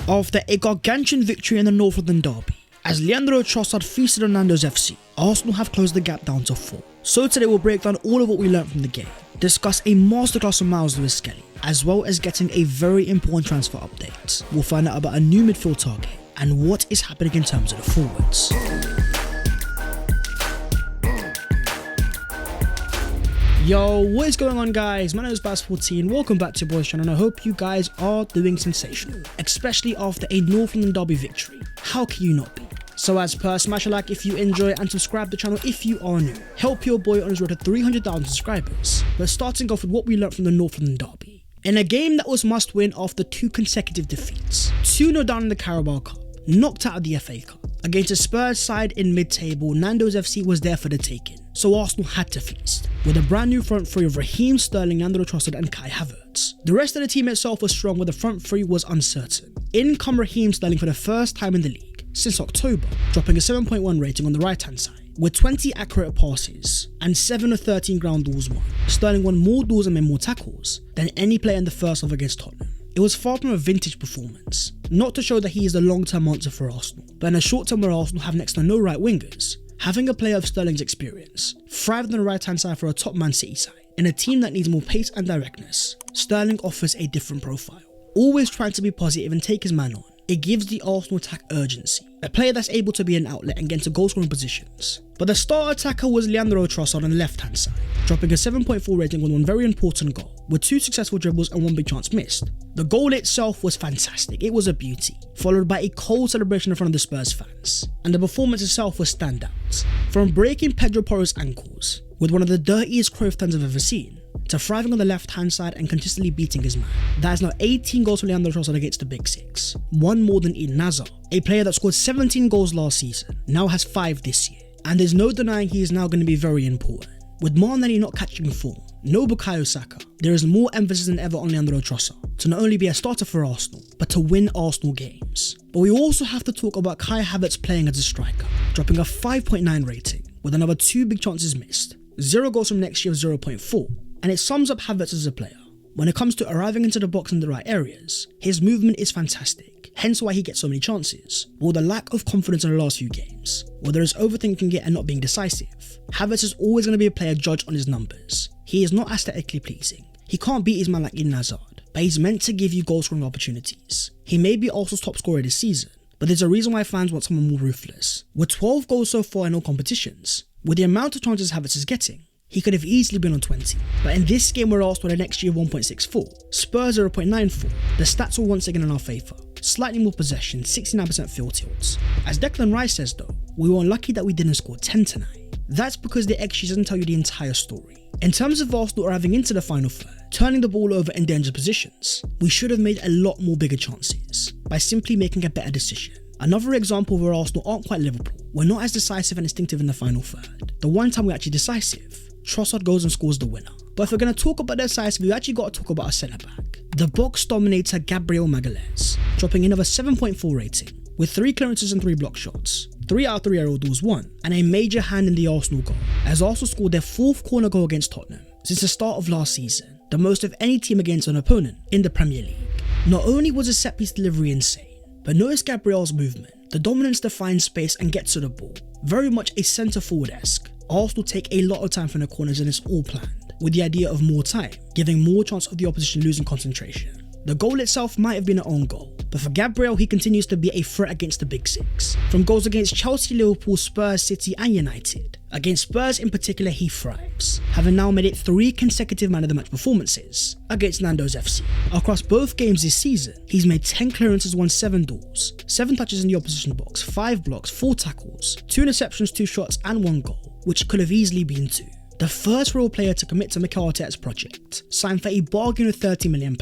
After a gargantuan victory in the North London derby, as Leandro Trossard feasted on Nando's FC, Arsenal have closed the gap down to 4. So today we'll break down all of what we learned from the game, discuss a masterclass from Miles Lewis-Skelly, as well as getting a very important transfer update. We'll find out about a new midfield target and what is happening in terms of the forwards. Yo, what is going on guys? My name is Baz14, welcome back to your boys channel and I hope you guys are doing sensational, especially after a North London derby victory. How can you not be? So as per, smash a like if you enjoy and subscribe to the channel if you are new. Help your boy on his road to 300,000 subscribers. But starting off with what we learned from the North London derby. In a game that was must win after 2 consecutive defeats, 2-0 down in the Carabao Cup, knocked out of the FA Cup. Against a Spurs side in mid-table, Nando's FC was there for the taking, so Arsenal had to feast, with a brand new front three of Raheem Sterling, Leandro Trossard and Kai Havertz. The rest of the team itself was strong, but the front three was uncertain. In come Raheem Sterling for the first time in the league since October, dropping a 7.1 rating on the right hand side, with 20 accurate passes and 7 of 13 ground duels won. Sterling won more duels and made more tackles than any player in the first half against Tottenham. It was far from a vintage performance, not to show that he is the long-term answer for Arsenal, but in a short term where Arsenal have next to no right wingers, having a player of Sterling's experience, thrived on the right hand side for a top Man City side. In a team that needs more pace and directness, Sterling offers a different profile. Always trying to be positive and take his man on, it gives the Arsenal attack urgency, a player that's able to be an outlet and get into goal scoring positions. But the star attacker was Leandro Trossard on the left hand side, dropping a 7.4 rating on one very important goal, with 2 successful dribbles and 1 big chance missed. The goal itself was fantastic, it was a beauty, followed by a cold celebration in front of the Spurs fans, and the performance itself was standout. From breaking Pedro Porro's ankles, with one of the dirtiest Cruyff turns I've ever seen, to thriving on the left hand side and consistently beating his man. That is now 18 goals for Leandro Trossard against the Big Six, 1 more than Eden Hazard, a player that scored 17 goals last season, now has 5 this year, and there's no denying he is now going to be very important. With Martinelli not catching form, no Bukayo Saka, there is more emphasis than ever on Leandro Trossard to not only be a starter for Arsenal, but to win Arsenal games. But we also have to talk about Kai Havertz playing as a striker, dropping a 5.9 rating, with another 2 big chances missed, 0 goals from next year of 0.4, and it sums up Havertz as a player. When it comes to arriving into the box in the right areas, his movement is fantastic, hence why he gets so many chances. While the lack of confidence in the last few games, where there is overthinking it and not being decisive, Havertz is always going to be a player judged on his numbers. He is not aesthetically pleasing. He can't beat his man like Eden Hazard, but he's meant to give you goal scoring opportunities. He may be Arsenal's top scorer this season, but there's a reason why fans want someone more ruthless. With 12 goals so far in all competitions, with the amount of chances Havertz is getting, he could have easily been on 20. But in this game where Arsenal had an XG of 1.64, Spurs 0.94, the stats were once again in our favour. Slightly more possession, 69% field tilts. As Declan Rice says though, we were unlucky that we didn't score 10 tonight. That's because the XG doesn't tell you the entire story. In terms of Arsenal arriving into the final third, turning the ball over in dangerous positions, we should have made a lot more bigger chances by simply making a better decision. Another example where Arsenal aren't quite Liverpool, we're not as decisive and instinctive in the final third. The one time we're actually decisive, Trossard goes and scores the winner. But if we're going to talk about decisive, we actually got to talk about a centre back. The box dominator Gabriel Magalhaes, dropping another 7.4 rating, with 3 clearances and 3 block shots, 3 out of 3 aerial duels won, and a major hand in the Arsenal goal, as Arsenal scored their 4th corner goal against Tottenham since the start of last season, the most of any team against an opponent in the Premier League. Not only was his set piece delivery insane, but notice Gabriel's movement, the dominance to find space and get to the ball, very much a centre forward-esque. Arsenal take a lot of time from the corners and it's all planned, with the idea of more time, giving more chance of the opposition losing concentration. The goal itself might have been an own goal, but for Gabriel he continues to be a threat against the Big Six. From goals against Chelsea, Liverpool, Spurs, City and United. Against Spurs in particular he thrives, having now made it 3 consecutive man of the match performances against Nando's FC. Across both games this season, he's made 10 clearances, won 7 duels, 7 touches in the opposition box, 5 blocks, 4 tackles, 2 interceptions, 2 shots and 1 goal, which could have easily been 2. The first real player to commit to Mikel Arteta's project, signed for a bargain of £30 million.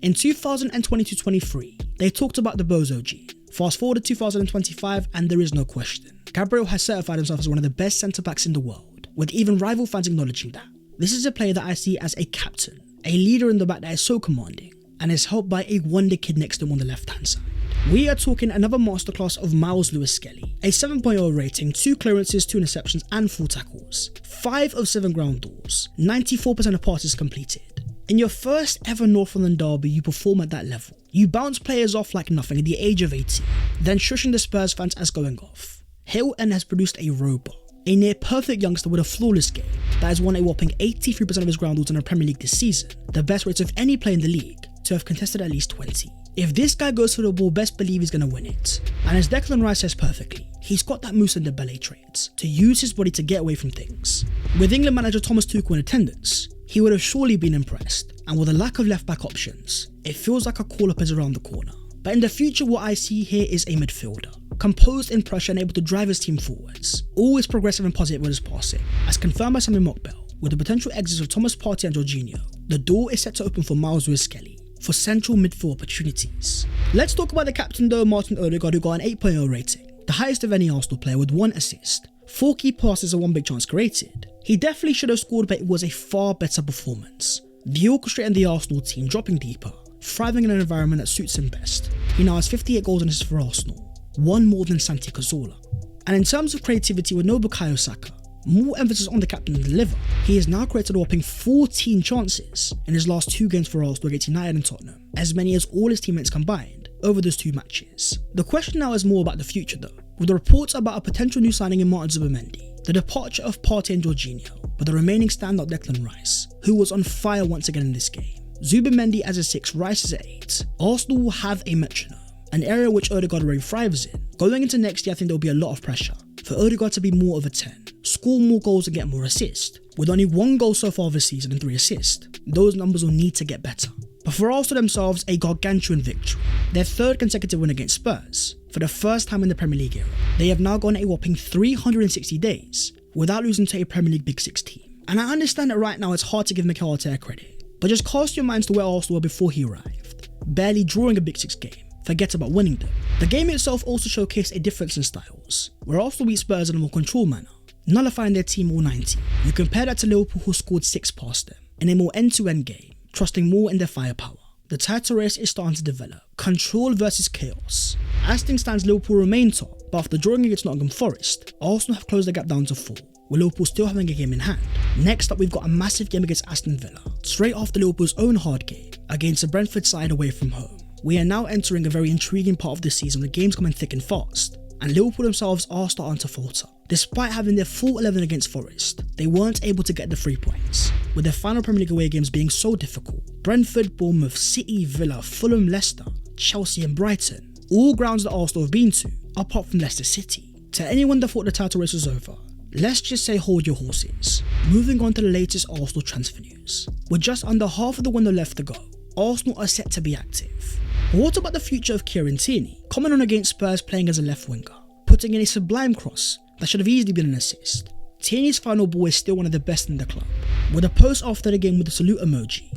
In 2022-23, they talked about the Bozo gene. Fast forward to 2025 and there is no question. Gabriel has certified himself as one of the best centre-backs in the world, with even rival fans acknowledging that. This is a player that I see as a captain, a leader in the back that is so commanding, and is helped by a wonder kid next to him on the left-hand side. We are talking another masterclass of Miles Lewis-Skelly, a 7.0 rating, 2 clearances, 2 interceptions and 4 tackles, 5 of 7 ground duels, 94% of passes completed. In your first ever North London derby, you perform at that level. You bounce players off like nothing at the age of 18, then shushing the Spurs fans as going off. Hilton has produced a robot, a near perfect youngster with a flawless game that has won a whopping 83% of his ground rules in the Premier League this season, the best rates of any player in the league to have contested at least 20. If this guy goes for the ball, best believe he's going to win it. And as Declan Rice says perfectly, he's got that Musa Dembele trait, to use his body to get away from things. With England manager Thomas Tuchel in attendance, he would have surely been impressed, and with a lack of left-back options, it feels like a call-up is around the corner. But in the future, what I see here is a midfielder, composed in pressure and able to drive his team forwards, always progressive and positive with his passing. As confirmed by Sami Mokbel, with the potential exits of Thomas Partey and Jorginho, the door is set to open for Miles Lewis-Skelly for central midfield opportunities. Let's talk about the captain though, Martin Odegaard, who got an 8.0 rating, the highest of any Arsenal player with 1 assist, 4 key passes and 1 big chance created. He definitely should have scored, but it was a far better performance. The orchestrator and the Arsenal team dropping deeper, thriving in an environment that suits him best. He now has 58 goals and assists for Arsenal, 1 more than Santi Cazorla. And in terms of creativity with no Bukayo Saka, more emphasis on the captain to deliver. He has now created a whopping 14 chances in his last 2 games for Arsenal against United and Tottenham, as many as all his teammates combined over those 2 matches. The question now is more about the future though, with the reports about a potential new signing in Martin Zubimendi, the departure of Partey and Jorginho, but the remaining standout Declan Rice, who was on fire once again in this game. Zubimendi as a 6, Rice as a 8. Arsenal will have a metronome, an area which Odegaard already thrives in. Going into next year, I think there will be a lot of pressure for Odegaard to be more of a 10, score more goals and get more assists. With only 1 goal so far this season and 3 assists, those numbers will need to get better. But for Arsenal themselves, a gargantuan victory. Their 3rd consecutive win against Spurs. For the first time in the Premier League era, they have now gone a whopping 360 days without losing to a Premier League Big 6 team. And I understand that right now it's hard to give Mikel Arteta credit, but just cast your minds to where Arsenal were before he arrived. Barely drawing a Big 6 game. Forget about winning them. The game itself also showcased a difference in styles, where Arsenal beat Spurs in a more controlled manner, nullifying their team all 90. You compare that to Liverpool, who scored 6 past them, in a more end-to-end game, trusting more in their firepower. The title race is starting to develop, control versus chaos. As things stands, Liverpool remain top, but after drawing against Nottingham Forest, Arsenal have closed the gap down to 4, with Liverpool still having a game in hand. Next up, we've got a massive game against Aston Villa, straight after Liverpool's own hard game against the Brentford side away from home. We are now entering a very intriguing part of the season where games coming thick and fast, and Liverpool themselves are starting to falter. Despite having their full 11 against Forest, they weren't able to get the 3 points, with their final Premier League away games being so difficult. Brentford, Bournemouth, City, Villa, Fulham, Leicester, Chelsea and Brighton, all grounds that Arsenal have been to, apart from Leicester City. To anyone that thought the title race was over, let's just say hold your horses. Moving on to the latest Arsenal transfer news. With just under half of the window left to go, Arsenal are set to be active. But what about the future of Kieran Tierney, coming on against Spurs playing as a left winger, putting in a sublime cross that should have easily been an assist? Tierney's final ball is still one of the best in the club, with a post after the game with the salute emoji.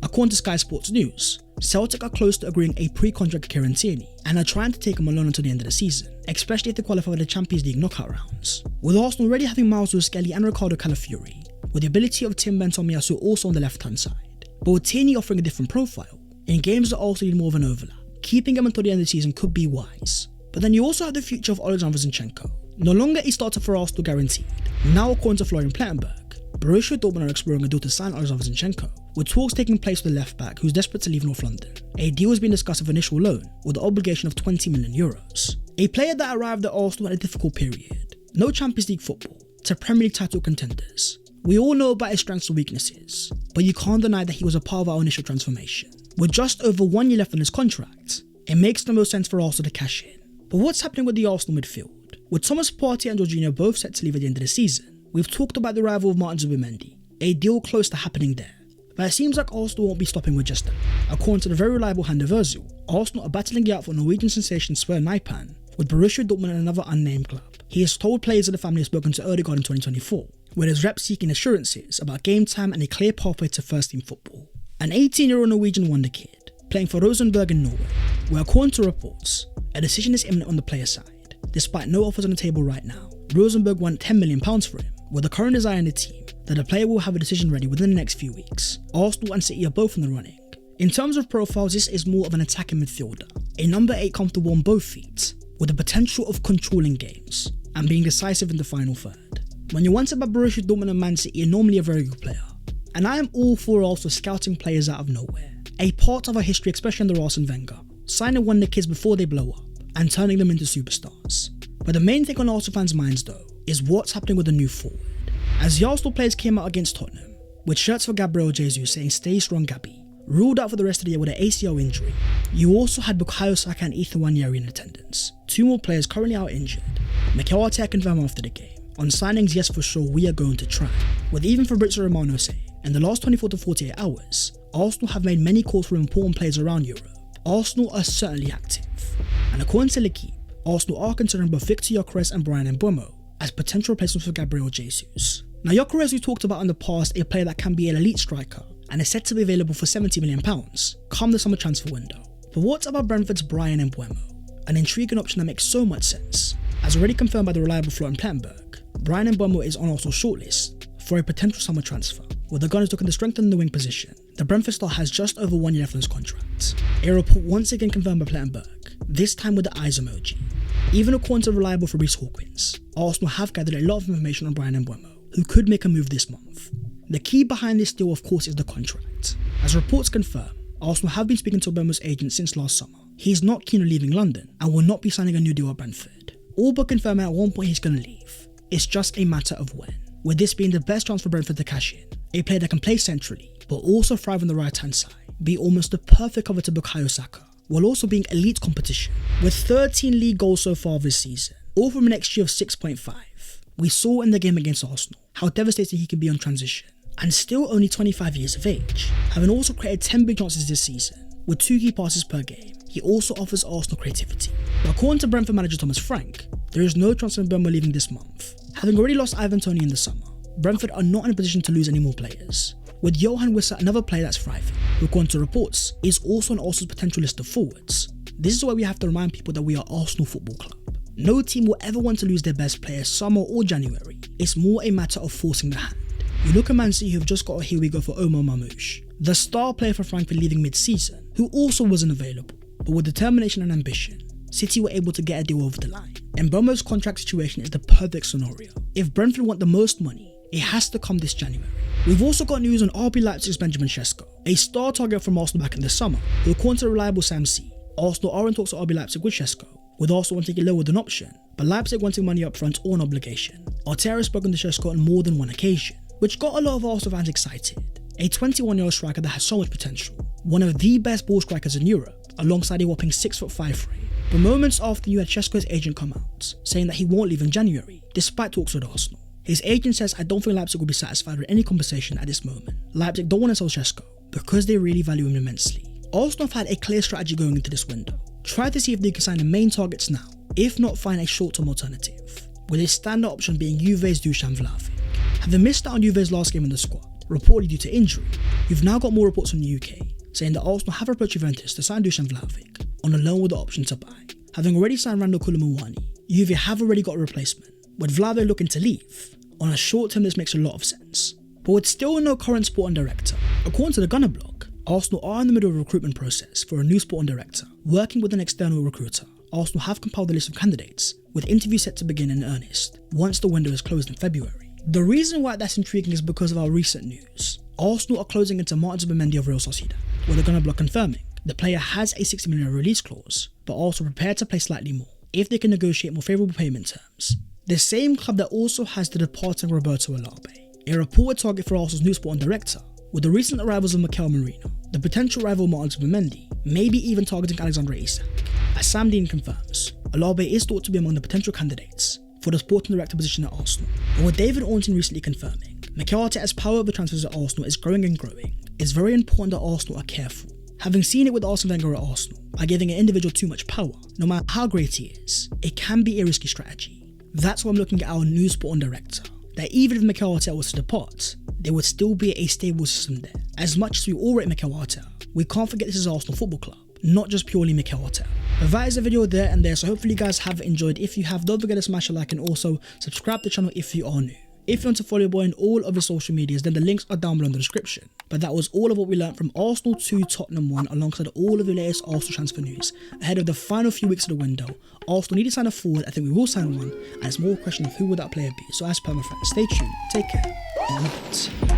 According to Sky Sports News, Celtic are close to agreeing a pre-contract Kieran Tierney and are trying to take him on loan until the end of the season, especially if they qualify for the Champions League knockout rounds. With Arsenal already having Miles Lewis-Skelly and Ricardo Calafiori, with the ability of Tim Bentomiasu also on the left-hand side, but with Tierney offering a different profile, in games that also need more of an overlap, keeping him until the end of the season could be wise. But then you also have the future of Alexander Zinchenko, no longer a starter for Arsenal guaranteed. Now according to Florian Plettenberg, Borussia Dortmund are exploring a deal to sign Alexander Zinchenko, with talks taking place with the left back who's desperate to leave North London. A deal has been discussed of initial loan with the obligation of €20 million. A player that arrived at Arsenal at a difficult period, no Champions League football, to Premier League title contenders. We all know about his strengths and weaknesses, but you can't deny that he was a part of our initial transformation. With just over 1 year left on his contract, it makes the most sense for Arsenal to cash in. But what's happening with the Arsenal midfield? With Thomas Partey and Jorginho both set to leave at the end of the season, we've talked about the arrival of Martin Zubimendi, a deal close to happening there. But it seems like Arsenal won't be stopping with just that. According to the very reliable Hande Virgil, Arsenal are battling it out for Norwegian sensation Sverre Nypan with Borussia Dortmund and another unnamed club. He has told players of the family have spoken to Odegaard in 2024, with his reps seeking assurances about game time and a clear pathway to first team football. An 18-year-old Norwegian wonder kid, playing for Rosenborg in Norway, where according to reports, a decision is imminent on the player side. Despite no offers on the table right now, Rosenborg want £10 million for him, with the current desire in the team that the player will have a decision ready within the next few weeks. Arsenal and City are both in the running. In terms of profiles, this is more of an attacking midfielder, a number 8 comfortable on both feet, with the potential of controlling games and being decisive in the final third. When you're wanted by Borussia Dortmund and Man City, you're normally a very good player, and I am all for also scouting players out of nowhere, a part of our history, especially under Arsene Wenger. signing one of the kids before they blow up and turning them into superstars. But the main thing on Arsenal fans' minds though is what's happening with the new forward. As the Arsenal players came out against Tottenham with shirts for Gabriel Jesus saying "Stay strong, Gabby," ruled out for the rest of the year with an ACL injury, you also had Bukayo Saka and Ethan Nwaneri in attendance. Two more players currently out injured. Mikel Arteta confirmed after the game, on signings, yes for sure, we are going to try. With even Fabrizio Romano saying, in the last 24 to 48 hours, Arsenal have made many calls for important players around Europe. Arsenal are certainly active. And according to L'Equipe, Arsenal are considering both Victor Gyökeres and Bryan Mbeumo as potential replacements for Gabriel Jesus. Now Gyökeres, we talked about in the past, a player that can be an elite striker and is said to be available for £70 million come the summer transfer window. But what about Brentford's Bryan Mbeumo? An intriguing option that makes so much sense. As already confirmed by the reliable Florian Plettenberg, Bryan Mbeumo is on Arsenal's shortlist for a potential summer transfer, with the Gunners looking to strengthen the wing position. The Brentford star has just over 1 year left on his contract. A report once again confirmed by Plettenberg, this time with the eyes emoji. Even according to reliable Fabrice Hawkins, Arsenal have gathered a lot of information on Bryan Mbeumo, who could make a move this month. The key behind this deal, of course, is the contract. As reports confirm, Arsenal have been speaking to Mbeumo's agent since last summer. He's not keen on leaving London and will not be signing a new deal at Brentford. All but confirming at one point he's going to leave. It's just a matter of when. With this being the best chance for Brentford to cash in, a player that can play centrally, but also thrive on the right hand side, be almost the perfect cover to Bukayo Saka, while also being elite competition. With 13 league goals so far this season, all from an XG of 6.5, we saw in the game against Arsenal how devastating he can be on transition, and still only 25 years of age. Having also created 10 big chances this season, with 2 key passes per game, he also offers Arsenal creativity. But according to Brentford manager Thomas Frank, there is no chance of Mbeumo leaving this month. Having already lost Ivan Toney in the summer, Brentford are not in a position to lose any more players. With Johan Wissa, another player that's thriving, who according to reports, is also on Arsenal's potential list of forwards. This is why we have to remind people that we are Arsenal Football Club. No team will ever want to lose their best player summer or January. It's more a matter of forcing the hand. You look at Man City, who've just got a here we go for Omar Mamouche, the star player for Frankfurt leaving mid-season, who also wasn't available. But with determination and ambition, City were able to get a deal over the line. And Mbeumo's contract situation is the perfect scenario. If Brentford want the most money, it has to come this January. We've also got news on RB Leipzig's Benjamin Sesko, a star target from Arsenal back in the summer, who according to the reliable Sam C, Arsenal are in talks with RB Leipzig with Sesko, with Arsenal wanting it lower with an option, but Leipzig wanting money up front or an obligation. Arteta has spoken to Sesko on more than one occasion, which got a lot of Arsenal fans excited. A 21-year-old striker that has so much potential, one of the best ball strikers in Europe, alongside a whopping 6'5" frame. But moments after you had Sesko's agent come out, saying that he won't leave in January, despite talks with Arsenal. His agent says, I don't think Leipzig will be satisfied with any compensation at this moment. Leipzig don't want to sell Sesko, because they really value him immensely. Arsenal have had a clear strategy going into this window. Try to see if they can sign the main targets now, if not find a short-term alternative, with a standard option being Juve's Dusan Vlahovic. Having missed out on Juve's last game in the squad, reportedly due to injury, you've now got more reports from the UK, saying that Arsenal have approached Juventus to sign Dusan Vlahovic on a loan with the option to buy. Having already signed Randall Koulibaly, Juve have already got a replacement, with Vlahovic looking to leave. On a short term, this makes a lot of sense. But with still no current sporting director, according to the Gunner blog, Arsenal are in the middle of a recruitment process for a new sporting director, working with an external recruiter. Arsenal have compiled a list of candidates, with interviews set to begin in earnest once the window is closed in February. The reason why that's intriguing is because of our recent news. Arsenal are closing into Martin Zubimendi of Real Sociedad, with the Gunner blog confirming the player has a £60 million release clause, but also prepared to pay slightly more if they can negotiate more favourable payment terms. The same club that also has the departing Roberto Alabe, a reported target for Arsenal's new sporting director, with the recent arrivals of Mikel Merino, the potential rival Martin Zubimendi, maybe even targeting Alexander Isak. As Sam Dean confirms, Alabe is thought to be among the potential candidates for the sporting director position at Arsenal. And with David Ornstein recently confirming, Mikel Arteta's power over transfers at Arsenal is growing and growing, it's very important that Arsenal are careful. Having seen it with Arsene Wenger at Arsenal, by giving an individual too much power, no matter how great he is, it can be a risky strategy. That's why I'm looking at our new sporting director, that even if Mikel Arteta was to depart, there would still be a stable system there. As much as we all rate Mikel Arteta, we can't forget this is Arsenal Football Club, not just purely Mikel Arteta. But that is the video there and there, so hopefully you guys have enjoyed. If you have, don't forget to smash a like and also subscribe to the channel if you are new. If you want to follow your boy on all of his social medias, then the links are down below in the description. But that was all of what we learned from Arsenal 2, Tottenham 1, alongside all of the latest Arsenal transfer news. Ahead of the final few weeks of the window, Arsenal need to sign a forward. I think we will sign one, and it's more a question of who would that player be. So as per my friends, stay tuned, take care, and I'm out.